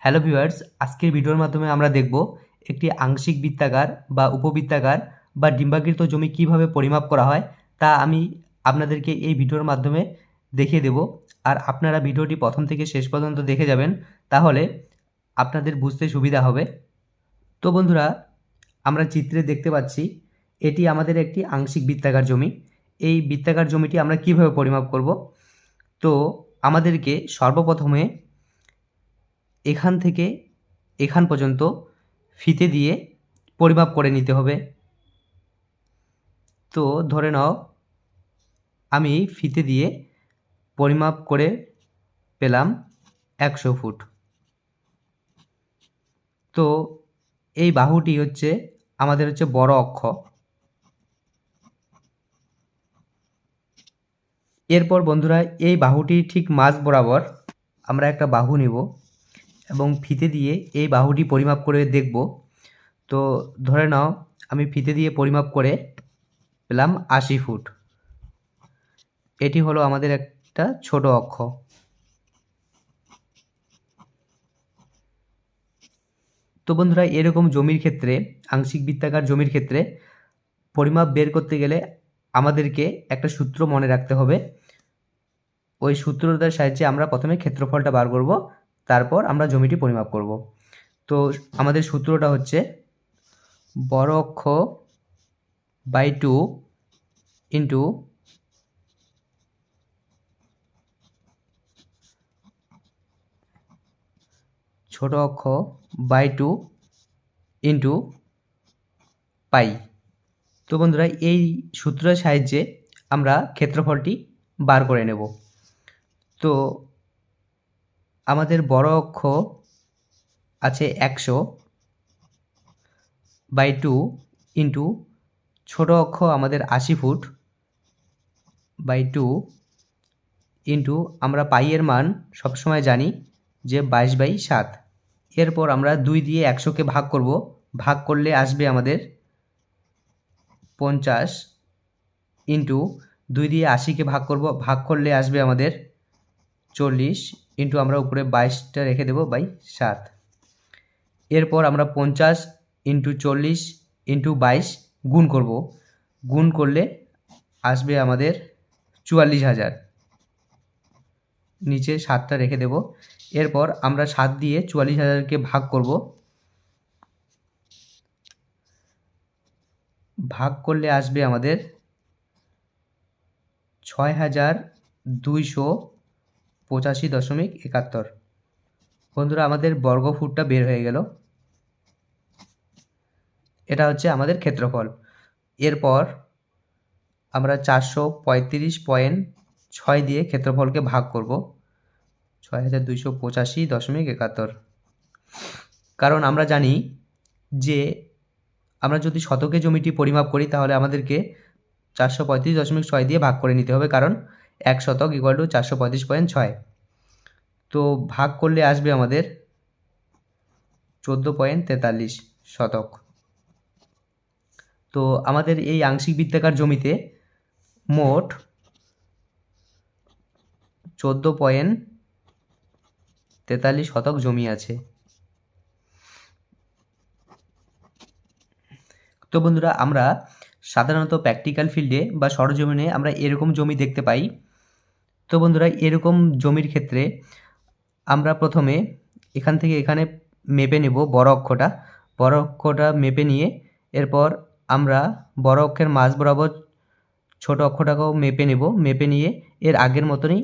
Hello viewers, আজকের ভিডিওর মাধ্যমে আমরা দেখব একটি আংশিক বৃত্তাকার বা উপবৃত্তাকার বা ডিম্বাকৃত জমি কিভাবে পরিমাপ করা হয় তা আমি আপনাদেরকে এই ভিডিওর মাধ্যমে দেখিয়ে দেব। আর আপনারা ভিডিওটি প্রথম থেকে শেষ পর্যন্ত দেখে যাবেন, তাহলে আপনাদের বুঝতে সুবিধা হবে। তো বন্ধুরা, আমরা চিত্রে দেখতে পাচ্ছি এটি আমাদের একটি আংশিক বৃত্তাকার জমি। এই বৃত্তাকার জমিটি আমরা কিভাবে পরিমাপ করব? তো আমাদেরকে সর্বপ্রথমে এখান থেকে এখান পর্যন্ত ফিতে দিয়ে পরিমাপ করে নিতে হবে। তো ধরে নাও আমি ফিতে দিয়ে পরিমাপ করে পেলাম 100 ফুট। তো এই বাহুটি হচ্ছে আমাদের বড় অক্ষ। এরপর বন্ধুরা, এই বাহুটির ঠিক মাঝ বরাবর আমরা একটা বাহু নেব এবং ফিতে দিয়ে এই বাহুটি পরিমাপ করে দেখব। তো ধরে নাও আমি ফিতে দিয়ে পরিমাপ করে পেলাম 80 ফুট। এটি হলো আমাদের একটা ছোট অক্ষ। তো বন্ধুরা, এরকম জমির ক্ষেত্রে, আংশিক বৃত্তাকার জমির ক্ষেত্রে পরিমাপ বের করতে গেলে আমাদেরকে একটা সূত্র মনে রাখতে হবে। ওই সূত্রটার সাহায্যে আমরা প্রথমে ক্ষেত্রফলটা বার করব, তারপর আমরা জমিটি পরিমাপ করব। তো আমাদের সূত্রটা হচ্ছে বড় অক্ষ বাই 2 ইন্টু ছোট অক্ষ বাই 2 ইন্টু পাই। তো বন্ধুরা, এই সূত্রের সাহায্যে আমরা ক্ষেত্রফলটি বার করে নেব। তো আমাদের বড় অক্ষ আছে 100 বাই 2 ইন্টু ছোট অক্ষ আমাদের 80 ফুট বাই 2 ইন্টু আমরা পাইয়ের মান সবসময় জানি যে 22/7। এরপর আমরা 2 দিয়ে 100কে ভাগ করব, ভাগ করলে আসবে আমাদের 50 ইন্টু 2 দিয়ে 80কে ভাগ করব, ভাগ করলে আসবে আমাদের 40 ইন্টু আমরা উপরে 22টা রেখে দেব বাই 7। এরপর আমরা 50 ইন্টু 40 ইন্টু 22 গুণ করব, গুণ করলে আসবে আমাদের 44,000। নিচে 7টা রেখে দেব। এরপর আমরা 7 দিয়ে 44,000কে ভাগ করব, ভাগ করলে আসবে আমাদের 6,285.71। বন্ধুরা, আমাদের বর্গফুটটা বের হয়ে গেল। এটা হচ্ছে আমাদের ক্ষেত্রফল। এরপর আমরা 435.6 দিয়ে ক্ষেত্রফলকে ভাগ করব, 6,285.71। কারণ আমরা জানি যে আমরা যদি শতকে জমিটি পরিমাপ করি তাহলে আমাদেরকে 435.6 দিয়ে ভাগ করে নিতে হবে, কারণ 1 শতক = 435.6। তো ভাগ করলে আসবে আমাদের 14.43 শতক। তো আমাদের এই আংশিক বৃত্তাকার জমিতে মোট 14.43 শতক জমি আছে। তো বন্ধুরা, আমরা সাধারণত প্র্যাকটিক্যাল ফিল্ডে বা সরজমিনে আমরা এরকম জমি দেখতে পাই। তো বন্ধুরা, এরকম জমির ক্ষেত্রে আমরা প্রথমে এখান থেকে এখানে মেপে নেব বড় অক্ষটা মেপে নিয়ে এরপর আমরা বড় অক্ষের মাঝ বরাবর ছোট অক্ষটাকেও মেপে নেব। মেপে নিয়ে এর আগের মতনই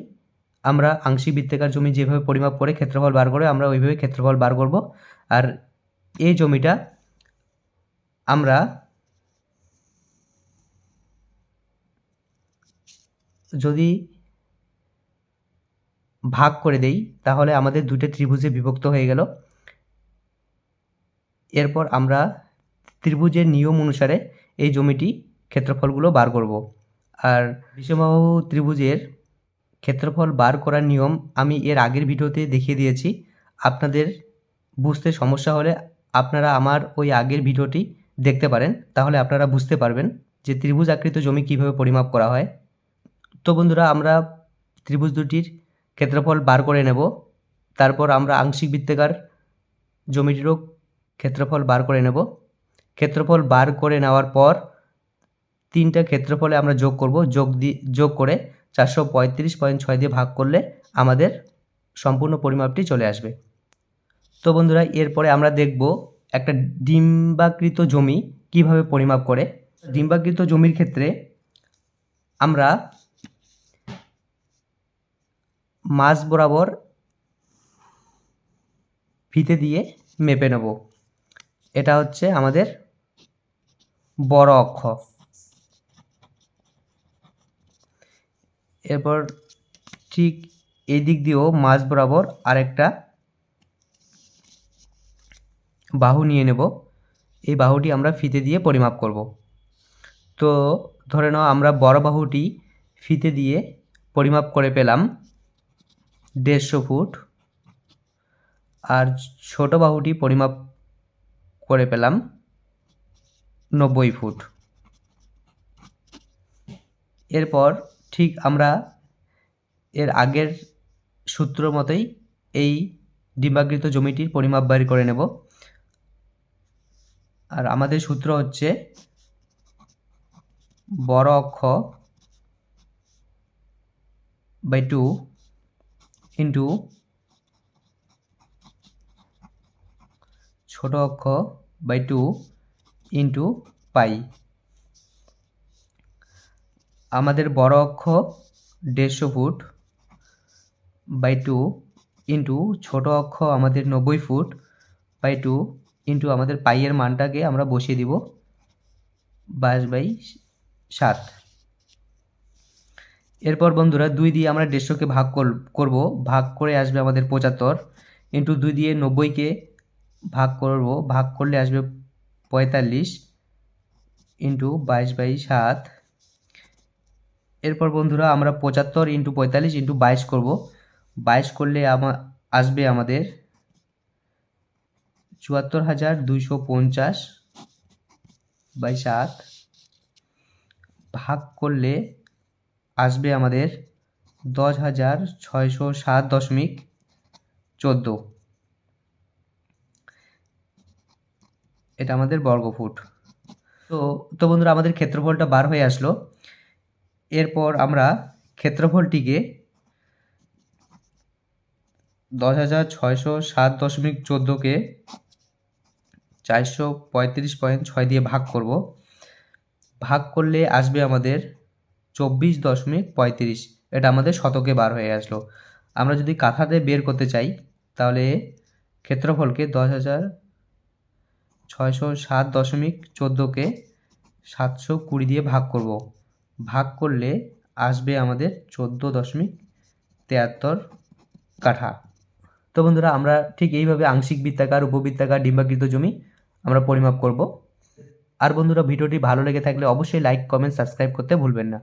আমরা আংশিক বৃত্তাকার জমি যেভাবে পরিমাপ করে ক্ষেত্রফল বার করে আমরা ওইভাবে ক্ষেত্রফল বার করব। আর এই জমিটা আমরা যদি ভাগ করে দেই তাহলে আমাদের দুটো ত্রিভুজে বিভক্ত হয়ে গেল। এরপর আমরা ত্রিভুজের নিয়ম অনুসারে এই জমিটি ক্ষেত্রফলগুলো বার করব। আর বিষমবাহু ত্রিভুজের ক্ষেত্রফল বার করার নিয়ম আমি এর আগের ভিডিওতে দেখিয়ে দিয়েছি। আপনাদের বুঝতে সমস্যা হলে আপনারা আমার ওই আগের ভিডিওটি দেখতে পারেন, তাহলে আপনারা বুঝতে পারবেন যে ত্রিভুজ আকৃত জমি কিভাবে পরিমাপ করা হয়। তো বন্ধুরা, আমরা ত্রিভুজ দুটির ক্ষেত্রফল বার করে নেব। তারপর আমরা আংশিক বৃত্তাকার জমিটিরও ক্ষেত্রফল বার করে নেব। ক্ষেত্রফল বার করে নেওয়ার পর 3টা ক্ষেত্রফলে আমরা যোগ করে 435.6 দিয়ে ভাগ করলে আমাদের সম্পূর্ণ পরিমাপটি চলে আসবে। তো বন্ধুরা, এরপরে আমরা দেখব একটা ডিম্বাকৃত জমি কিভাবে পরিমাপ করে। ডিম্বাকৃত জমির ক্ষেত্রে আমরা মাঝ বরাবর ফিতে দিয়ে মেপে নেব। এটা হচ্ছে আমাদের বড় অক্ষ। এরপর ঠিক এই দিক দিয়েও মাঝ বরাবর আরেকটা বাহু নিয়ে নেব। এই বাহুটি আমরা ফিতে দিয়ে পরিমাপ করব। তো ধরে নাও আমরা বড় বাহুটি ফিতে দিয়ে পরিমাপ করে পেলাম 150 ফুট, আর ছোট বাহুটি পরিমাপ করে পেলাম 90 ফুট। এরপর ঠিক আমরা এর আগের সূত্র মতোই এই ডিম্বাকৃত জমিটির পরিমাপ বের করে নেব। আর আমাদের সূত্র হচ্ছে বড় অক্ষ বাই 2 ইন্টু ছোট অক্ষ বাই 2 ইন্টু পাই। আমাদের বড় অক্ষ 150 ফুট বাই 2 ইন্টু ছোট অক্ষ আমাদের 90 ফুট বাই 2 ইন্টু আমাদের পাইয়ের মানটাকে আমরা বসিয়ে দিব 22/7। এরপর বন্ধুরা 2 দিয়ে আমরা 150কে ভাগ করব, ভাগ করে আসবে আমাদের 75, ইন্টু 2 দিয়ে 90কে ভাগ করব, ভাগ করলে আসবে 45 ইন্টু 22/7। এরপর বন্ধুরা আমরা 75 ইন্টু 45 ইন্টু 22 করব, 22 করলে আসবে আমাদের 74,250/7, ভাগ করলে আসবে আমাদের 10,607.14। এটা আমাদের বর্গফুট। তো বন্ধুরা, আমাদের ক্ষেত্রফলটা বার হয়ে আসলো। এরপর আমরা ক্ষেত্রফলটিকে 10,607.14কে 435.6 দিয়ে ভাগ করব। ভাগ করলে আসবে আমাদের 24.35। এটা আমাদের শতকে বার হয়ে আসলো। আমরা যদি কাঠাতে বের করতে চাই তাহলে ক্ষেত্রফলকে 10,607.14কে 720 দিয়ে ভাগ করব। ভাগ করলে আসবে আমাদের 14.73 কাঠা। তো বন্ধুরা, আমরা ঠিক এইভাবে আংশিক বৃত্তাকার, উপবৃত্তাকার, ডিম্বাকৃত জমি আমরা পরিমাপ করব। আর বন্ধুরা, ভিডিওটি ভালো লেগে থাকলে অবশ্যই লাইক, কমেন্ট, সাবস্ক্রাইব করতে ভুলবেন না।